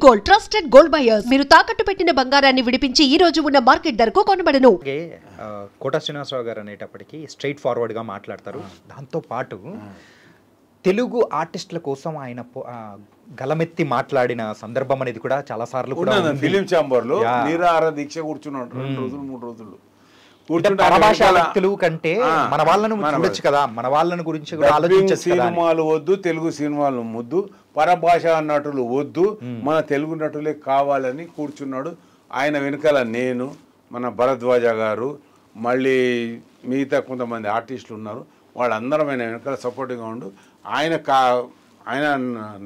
Gold trusted gold buyers మీరు తాకట్టు పెట్టిన బంగారాన్ని విడిపించి ఈ రోజు ఉన్న మార్కెట్ ధరకు కొనబడను. కోట శ్రీనివాసరావు గారు అనేటప్పటికీ స్ట్రైట్ ఫార్వర్డ్ గా మాట్లాడతారు. దాంతో పాటు తెలుగు ఆర్టిస్టుల కోసం ఆయన గలమెత్తి మాట్లాడిన సందర్భం అనేది కూడా చాలా సార్లు కూడా ఫిలిం ఛాంబర్ లో నిరాహార దీక్ష కూర్చున్నాడు 2 రోజులు 3 రోజులు. పరభాషా వ్యక్తులు కంటే మన వాళ్ళను చూడొచ్చు కదా, మన వాళ్ళని గురించి కూడా ఆలోచించొచ్చు కదా. సినిమాలు వద్దు, తెలుగు సినిమాలు వద్దు, పరభాషా నటులు వద్దు, మన తెలుగు నటులే కావాలని కూర్చున్నాడు. ఆయన వెనకాల నేను, మన భరద్వాజ గారు, మళ్ళీ మిగతా కొంతమంది ఆర్టిస్టులు ఉన్నారు. వాళ్ళందరం ఆయన వెనకాల సపోర్టివ్గా ఉండు. ఆయన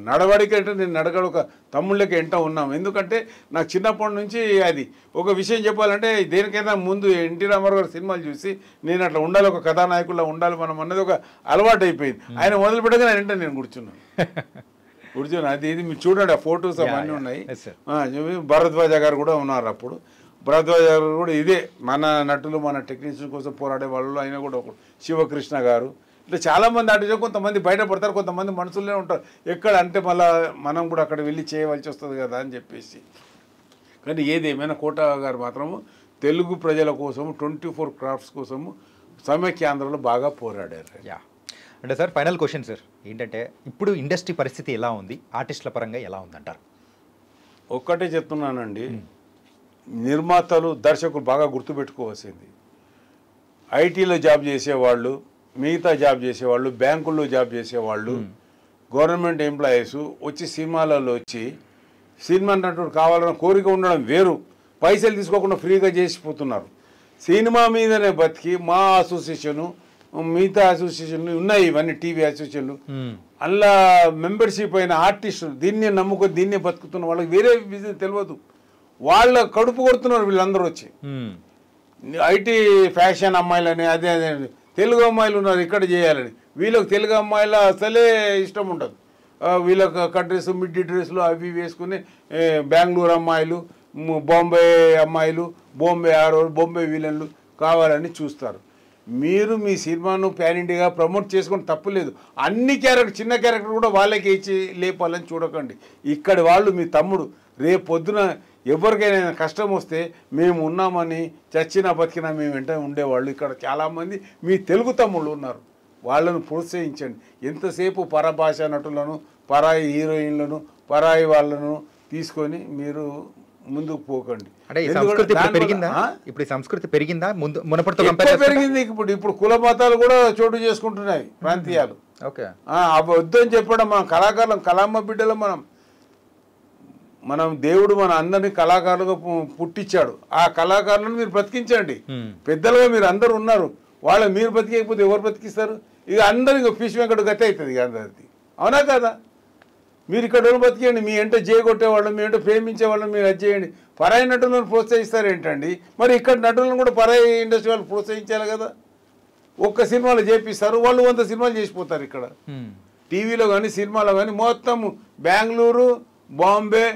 నడవడికి అంటే నేను నడగడు ఒక తమ్ముళ్ళకి ఎంట ఉన్నాం. ఎందుకంటే నాకు చిన్నప్పటి నుంచి అది ఒక విషయం చెప్పాలంటే దేనికైనా ముందు ఎన్టీ రామారావు గారు సినిమాలు చూసి నేను అట్లా ఉండాలి, ఒక కథానాయకుల్లో ఉండాలి మనం అన్నది ఒక అలవాటు అయిపోయింది. ఆయన మొదలు పెట్టగానే వెంట నేను కూర్చున్నాను. అది ఇది మీరు చూడండి, ఆ ఫొటోస్ అవన్నీ ఉన్నాయి. భరద్వాజ గారు కూడా ఉన్నారు అప్పుడు. భరద్వాజ గారు కూడా ఇదే మన నటులు మన టెక్నీషియన్ కోసం పోరాడే వాళ్ళు. ఆయన కూడా ఒకడు. శివకృష్ణ గారు, ఇట్లా చాలామంది ఆర్టిస్టులు కొంతమంది బయటపడతారు, కొంతమంది మనసులోనే ఉంటారు. ఎక్కడ అంటే మళ్ళీ మనం కూడా అక్కడ వెళ్ళి చేయవలసి వస్తుంది కదా అని చెప్పేసి. కానీ ఏదేమైనా కోట గారు మాత్రము తెలుగు ప్రజల కోసము 24 క్రాఫ్ట్స్ కోసము సమైక్యాంధ్రలో బాగా పోరాడారు. అంటే సార్ ఫైనల్ క్వశ్చన్ సార్ ఏంటంటే, ఇప్పుడు ఇండస్ట్రీ పరిస్థితి ఎలా ఉంది, ఆర్టిస్టుల పరంగా ఎలా ఉందంటారు? ఒక్కటే చెప్తున్నానండి, నిర్మాతలు దర్శకులు బాగా గుర్తుపెట్టుకోవాల్సింది, ఐటీలో జాబ్ చేసేవాళ్ళు, మిగతా జాబ్ చేసేవాళ్ళు, బ్యాంకుల్లో జాబ్ చేసేవాళ్ళు, గవర్నమెంట్ ఎంప్లాయీస్ వచ్చి సినిమాలలో వచ్చి సినిమా నటుడు కావాలన్న కోరిక ఉండడం వేరు, పైసలు తీసుకోకుండా ఫ్రీగా చేసిపోతున్నారు. సినిమా మీదనే బతికి మా అసోసియేషను, మిగతా అసోసియేషన్లు ఉన్నాయి, ఇవన్నీ టీవీ అసోసియేషన్లు, అలా మెంబర్షిప్ అయిన ఆర్టిస్టులు దీన్నే నమ్ముకొని దీన్నే బతుకుతున్న వాళ్ళకి వేరే బిజినెస్ తెలియదు. వాళ్ళ కడుపు కొడుతున్నారు వీళ్ళందరూ వచ్చి. ఐటీ ఫ్యాషన్ అమ్మాయిలని అదే అదే తెలుగు అమ్మాయిలు ఉన్నారు ఇక్కడ చేయాలని, వీళ్ళకి తెలుగు అమ్మాయిల అసలే ఇష్టం ఉండదు. వీళ్ళకి కట్ డ్రెస్ మిడ్డీ డ్రెస్లు అవి వేసుకుని బెంగళూరు అమ్మాయిలు, బాంబే అమ్మాయిలు, బాంబే విలన్లు కావాలని చూస్తారు. మీరు మీ సినిమాను ప్యాన్ ఇండియాగా ప్రమోట్ చేసుకొని తప్పులేదు. అన్ని క్యారెక్టర్, చిన్న క్యారెక్టర్ కూడా వాళ్ళకి ఇచ్చి లేపాలని చూడకండి. ఇక్కడి వాళ్ళు మీ తమ్ముడు రేపు పొద్దున ఎవరికైనా కష్టం వస్తే మేము ఉన్నామని, చచ్చినా బతికినా మేము వెంట ఉండేవాళ్ళు ఇక్కడ చాలామంది మీ తెలుగు తమ్ముళ్ళు ఉన్నారు. వాళ్ళను ప్రోత్సహించండి. ఎంతసేపు పరభాషా నటులను, పరాయి హీరోయిన్లను, పరాయి వాళ్ళను తీసుకొని మీరు ముందుకు పోకండి. ఇప్పుడు సంస్కృతి పెరిగిందా? పెరిగింది. ఇప్పుడు కుల మతాలు కూడా చోటు చేసుకుంటున్నాయి ప్రాంతీయాలు. వద్దు అని చెప్పడం, మనం కళాకారులం, కళామ్మ బిడ్డలు, మనం దేవుడు మన అందరినీ కళాకారులుగా పుట్టించాడు. ఆ కళాకారులను మీరు బ్రతికించండి. పెద్దలుగా మీరు అందరు ఉన్నారు, వాళ్ళ మీరు బ్రతికేయకపోతే ఎవరు బ్రతికిస్తారు? ఇక అందరికి ఫిష్ వెంకట గతి అవుతుంది ఇక అందరిది. అవునా కదా? మీరు ఇక్కడ బతికేయండి. మీ అంటే చేయగొట్టేవాళ్ళం, మీ అంటే ప్రేమించేవాళ్ళం మీరు అది చేయండి. పరాయి నటులను ప్రోత్సహిస్తారు ఏంటండి? మరి ఇక్కడ నటులను కూడా పరాయి ఇండస్ట్రీ వాళ్ళు ప్రోత్సహించాలి కదా. ఒక్క సినిమాలు చేపిస్తారు, వాళ్ళు 100 సినిమాలు చేసిపోతారు. ఇక్కడ టీవీలో కానీ సినిమాలో కానీ మొత్తం బెంగళూరు, బాంబే,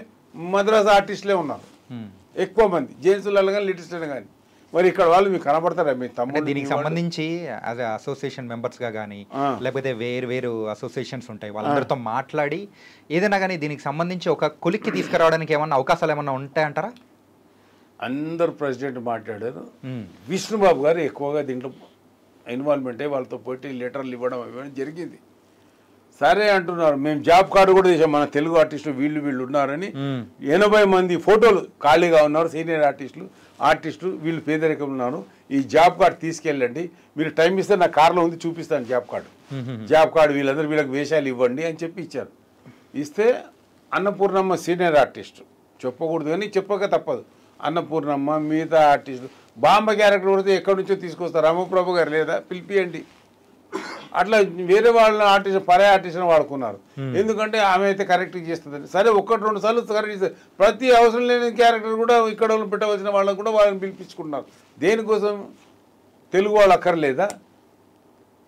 మద్రాస్ ఆర్టిస్టులే ఉన్నారు ఎక్కువ మంది, జెంట్స్లలో కానీ లేటెస్ట్లో కానీ. మరి ఇక్కడ వాళ్ళు మీకు కనబడతారా? మీ తమ్ముడు దీనికి సంబంధించి యాజ్ అసోసియేషన్ మెంబర్స్గా కానీ లేకపోతే వేరు అసోసియేషన్స్ ఉంటాయి, వాళ్ళందరితో మాట్లాడి ఏదైనా కానీ దీనికి సంబంధించి ఒక కొలిక్కి తీసుకురావడానికి ఏమన్నా అవకాశాలు ఏమన్నా ఉంటాయంటారా? అందరు ప్రెసిడెంట్ మాట్లాడారు. విష్ణుబాబు గారు ఎక్కువగా దీంట్లో ఇన్వాల్వ్మెంట్ అయ్యి వాళ్ళతో పోటీ లెటర్లు ఇవ్వడం జరిగింది. సరే అంటున్నారు, మేము జాబ్ కార్డు కూడా చేసాం, మన తెలుగు ఆర్టిస్టులు వీళ్ళు ఉన్నారని. 80 మంది ఫోటోలు ఖాళీగా ఉన్నారు, సీనియర్ ఆర్టిస్టులు వీళ్ళు పేదరికం ఉన్నారు. ఈ జాబ్ కార్డు తీసుకెళ్ళండి, మీరు టైం ఇస్తే నా కార్లో ఉంది చూపిస్తాను జాబ్ కార్డు వీళ్ళకి వేషాలు ఇవ్వండి అని చెప్పి ఇచ్చారు. ఇస్తే అన్నపూర్ణమ్మ సీనియర్ ఆర్టిస్టు, చెప్పకూడదు కానీ చెప్పక తప్పదు, అన్నపూర్ణమ్మ మిగతా ఆర్టిస్టులు, బాంబ క్యారెక్టర్ కొడితే ఎక్కడి నుంచో తీసుకొస్తారు, రామప్రభు గారు లేదా పిలిపియండి, అట్లా వేరే వాళ్ళ ఆర్టిస్ట్ పరాయి ఆర్టిస్ట్ని వాడుకున్నారు. ఎందుకంటే ఆమె అయితే కరెక్ట్ చేస్తుందని. సరే 1-2 సార్లు కరెక్ట్ చేస్తారు. ప్రతి అవసరం లేని క్యారెక్టర్ కూడా ఇక్కడ పెట్టవలసిన వాళ్ళని కూడా వాళ్ళని పిలిపించుకుంటున్నారు. దేనికోసం? తెలుగు వాళ్ళు అక్కర్లేదా?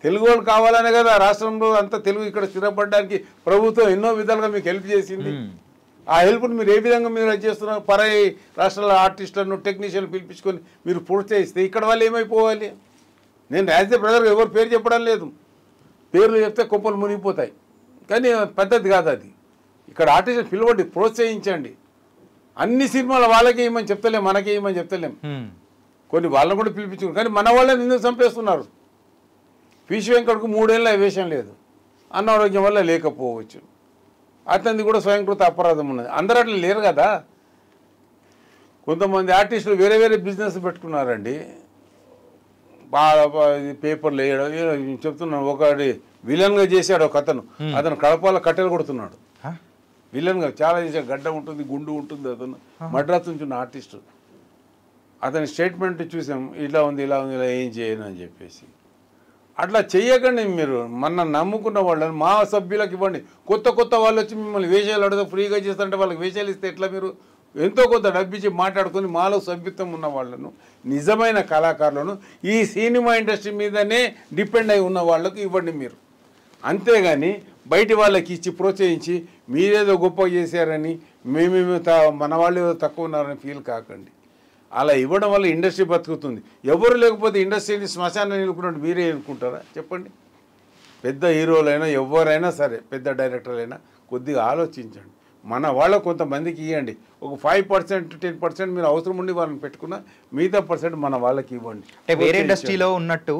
తెలుగు వాళ్ళు కావాలనే కదా రాష్ట్రంలో అంతా తెలుగు ఇక్కడ స్థిరపడడానికి ప్రభుత్వం ఎన్నో విధాలుగా మీకు హెల్ప్ చేసింది. ఆ హెల్ప్ను మీరు ఏ విధంగా మీరు అది చేస్తున్నారు? పరాయి రాష్ట్రాల ఆర్టిస్టులను, టెక్నీషియన్లు పిలిపించుకొని మీరు ప్రోత్సహిస్తే ఇక్కడ వాళ్ళు ఏమైపోవాలి? నేను యాజ్ ఏ బ్రదర్ ఎవరు పేరు చెప్పడం లేదు, పేర్లు చెప్తే కొంపలు మునిగిపోతాయి, కానీ పద్ధతి కాదు అది. ఇక్కడ ఆర్టిస్ట్ పిలవండి, ప్రోత్సహించండి. అన్ని సినిమాలు వాళ్ళకే ఇవ్వమని చెప్తలేం, మనకే ఇవ్వమని చెప్తలేం. కొన్ని వాళ్ళని కూడా పిలిపించుకున్నారు, కానీ మన వాళ్ళని ఎందుకు చంపేస్తున్నారు? పీసి వెంకట్కు 3 ఏళ్ళ వేషం లేదు, అనారోగ్యం వల్ల లేకపోవచ్చు, అతనిది కూడా స్వయంకృత అపరాధం ఉన్నది. అందరూ అట్లా లేరు కదా. కొంతమంది ఆర్టిస్టులు వేరే వేరే బిజినెస్ పెట్టుకున్నారండి. పేపర్లు వేయడం చెప్తున్నాను. ఒకటి విలన్గా చేశాడు ఒక అతను కడపాల కట్టెలు కొడుతున్నాడు. విలన్గా చాలా చేశాడు. గడ్డ ఉంటుంది, గుండు ఉంటుంది. అతను మద్రాసు నుంచి ఉన్న ఆర్టిస్టు. అతని స్టేట్మెంట్ చూసాం, ఇలా ఉంది ఇలా ఉంది, ఇలా ఏం చేయను అని చెప్పేసి. అట్లా చెయ్యకండి మీరు. మన నమ్ముకున్న వాళ్ళని మా సభ్యులకు ఇవ్వండి. కొత్త కొత్త వాళ్ళు వచ్చి మిమ్మల్ని వేషాలు అడుగుతా ఫ్రీగా చేస్తుంటే వాళ్ళకి వేషాలు ఇస్తే ఎట్లా? మీరు ఎంతో కొంత డబ్బిచ్చి మాట్లాడుకొని మాలో సభ్యత్వం ఉన్న వాళ్ళను, నిజమైన కళాకారులను, ఈ సినిమా ఇండస్ట్రీ మీదనే డిపెండ్ అయి ఉన్న వాళ్ళకు ఇవ్వండి మీరు. అంతేగాని బయటి వాళ్ళకి ఇచ్చి ప్రోత్సహించి మీరేదో గొప్ప చేశారని మేమేమో మన వాళ్ళు ఏదో తక్కువ ఉన్నారని ఫీల్ కాకండి. అలా ఇవ్వడం వల్ల ఇండస్ట్రీ బతుకుతుంది. ఎవరు లేకపోతే ఇండస్ట్రీని శ్మశానం నిలుపుకున్నట్టు మీరే అనుకుంటారా? చెప్పండి. పెద్ద హీరోలైనా ఎవరైనా సరే, పెద్ద డైరెక్టర్లైనా కొద్దిగా ఆలోచించండి. మన వాళ్ళ కొంతమందికి ఇవ్వండి. ఒక 5% 10% మీరు అవసరం ఉండి వాళ్ళని పెట్టుకున్న, మిగతా % మన వాళ్ళకి ఇవ్వండి. అంటే వేరే ఇండస్ట్రీలో ఉన్నట్టు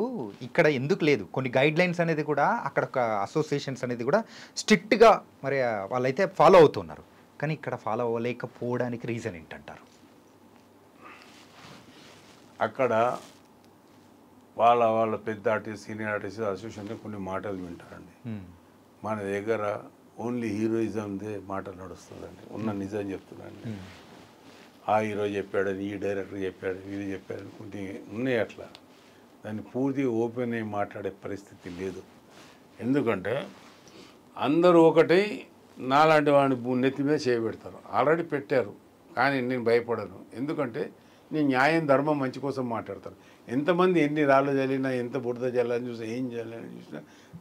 ఇక్కడ ఎందుకు లేదు? కొన్ని గైడ్ లైన్స్ అనేది కూడా అక్కడ ఒక అసోసియేషన్స్ అనేది కూడా స్ట్రిక్ట్గా మరి వాళ్ళైతే ఫాలో అవుతున్నారు, కానీ ఇక్కడ ఫాలో అవ్వలేకపోవడానికి రీజన్ ఏంటంటారు? అక్కడ వాళ్ళ పెద్ద ఆర్టిస్ట్, సీనియర్ ఆర్టిస్ట్ అసోసియేషన్ కొన్ని మాటలు వింటారండి. మన దగ్గర ఓన్లీ హీరోయిజందే మాటలు నడుస్తుందండి. ఉన్న నిజం చెప్తున్నాండి. ఆ హీరో చెప్పాడని, ఈ డైరెక్టర్ చెప్పాడు, వీళ్ళు చెప్పాడని కొన్ని ఉన్నాయి. అట్లా దాన్ని పూర్తిగా ఓపెన్ అయ్యి మాట్లాడే పరిస్థితి లేదు. ఎందుకంటే అందరూ ఒకటి నాలాంటి వాడిని నెత్తి మీద చేయబెడతారు. ఆల్రెడీ పెట్టారు, కానీ నేను భయపడను. ఎందుకంటే నేను న్యాయం, ధర్మం, మంచి కోసం మాట్లాడతాను. ఎంతమంది ఎన్ని రాళ్ళు చల్లినా, ఎంత బురద చల్లని చూసినా, ఏం చేయాలని చూసినా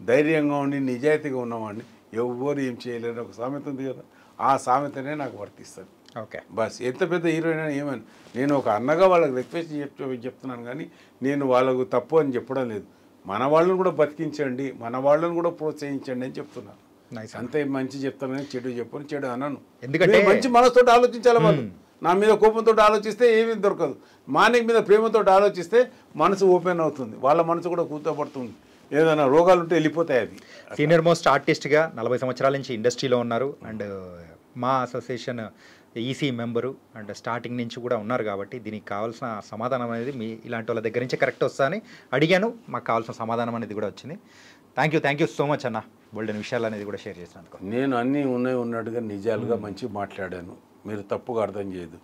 ధైర్యంగా ఉండి నిజాయితీగా ఉన్నవాడిని ఎవ్వరు ఏం చేయలేరు. ఒక సామెత ఉంది కదా, ఆ సామెతనే నాకు వర్తిస్తుంది. Okay, bus. ఎంత పెద్ద హీరోయిన్ అయినా ఏమని నేను ఒక అన్నగా వాళ్ళకి రిక్వెస్ట్ చెప్తున్నాను, కానీ నేను వాళ్ళకు తప్పు అని చెప్పడం లేదు. మన వాళ్ళని కూడా బతికించండి, మన వాళ్ళని కూడా ప్రోత్సహించండి అని చెప్తున్నాను. అంతే. మంచి చెప్తానని చెడు చెప్పని, చెడు అనను. ఎందుకంటే మంచి మనసుతో ఆలోచించాలి వాళ్ళు. నా మీద కోపంతో ఆలోచిస్తే ఏమీ దొరకదు. మానిక్ మీద ప్రేమతో ఆలోచిస్తే మనసు ఓపెన్ అవుతుంది, వాళ్ళ మనసు కూడా కూర్చోబడుతుంది. ఏదైనా రోగాలు ఉంటే వెళ్ళిపోతాయి. అది సీనియర్ మోస్ట్ ఆర్టిస్ట్గా 40 సంవత్సరాల నుంచి ఇండస్ట్రీలో ఉన్నారు. అండ్ మా association EC member and starting నుంచి కూడా ఉన్నారు. కాబట్టి దీనికి కావాల్సిన సమాధానం అనేది మీ ఇలాంటి వాళ్ళ దగ్గర నుంచే కరెక్ట్ వస్తా అని అడిగాను. మాకు కావాల్సిన సమాధానం అనేది కూడా వచ్చింది. థ్యాంక్ యూ సో మచ్ అన్న, బోల్డెన్ విషయాలు అనేది కూడా షేర్ చేసినందుకు. నేను అన్నీ ఉన్నట్టుగా నిజాలుగా మంచి మాట్లాడాను. మీరు తప్పుగా అర్థం చేయదు.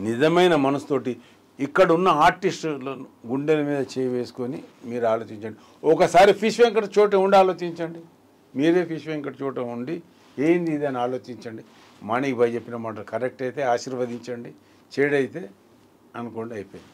నిజమైన మనసుతోటి ఇక్కడ ఉన్న ఆర్టిస్టులను గుండెల మీద చేయి వేసుకొని మీరు ఆలోచించండి. ఒకసారి ఫిష్ వెంకట చోట ఉండి ఆలోచించండి. మీరే ఫిష్ వెంకట చోట ఉండి ఏంది ఇది అని ఆలోచించండి. మాణిక్ భాయ్ చెప్పిన మాట కరెక్ట్ అయితే ఆశీర్వదించండి, చెడైతే అనుకోండి, అయిపోయింది.